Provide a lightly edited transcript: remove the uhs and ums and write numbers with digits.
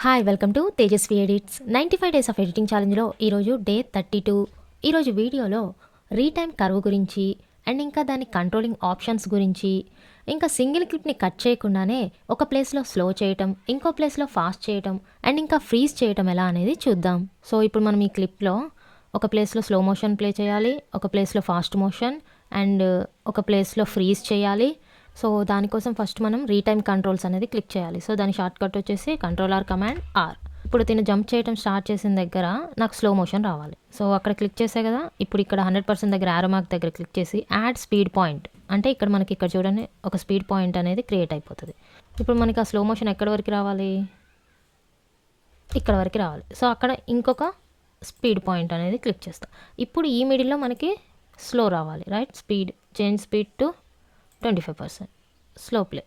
Hi welcome to Tejaswi edits 95 days of editing ఛాలెంజ్లో ఈరోజు day 32. ఈరోజు వీడియోలో రీటైమ్ కర్వ్ గురించి అండ్ ఇంకా దాని కంట్రోలింగ్ ఆప్షన్స్ గురించి ఇంకా సింగిల్ క్లిప్ని కట్ చేయకుండానే ఒక ప్లేస్లో స్లో చేయటం, ఇంకో ప్లేస్లో ఫాస్ట్ చేయటం అండ్ ఇంకా ఫ్రీజ్ చేయటం ఎలా అనేది చూద్దాం. సో ఇప్పుడు మనం ఈ క్లిప్లో ఒక ప్లేస్లో స్లో మోషన్ ప్లే చేయాలి, ఒక ప్లేస్లో ఫాస్ట్ మోషన్ అండ్ ఒక ప్లేస్లో ఫ్రీజ్ చేయాలి. సో దానికోసం ఫస్ట్ మనం రీటైమ్ కంట్రోల్స్ అనేది క్లిక్ చేయాలి. సో దాని షార్ట్ కట్ వచ్చేసి కంట్రోల్ కమాండ్ ఆర్. ఇప్పుడు తిను జంప్ చేయడం స్టార్ట్ చేసిన దగ్గర నాకు స్లో మోషన్ రావాలి. సో అక్కడ క్లిక్ చేసే కదా, ఇప్పుడు ఇక్కడ 100% దగ్గర యారో మార్క్ దగ్గర క్లిక్ చేసి యాడ్ స్పీడ్ పాయింట్ అంటే ఇక్కడ మనకి ఇక్కడ చూడండి ఒక స్పీడ్ పాయింట్ అనేది క్రియేట్ అయిపోతుంది. ఇప్పుడు మనకి ఆ స్లో మోషన్ ఎక్కడి వరకు రావాలి, ఇక్కడ వరకు రావాలి. సో అక్కడ ఇంకొక స్పీడ్ పాయింట్ అనేది క్లిక్ చేస్తాం. ఇప్పుడు ఈ మిడిల్లో మనకి స్లో రావాలి, right? Speed change speed to 25%, slow play.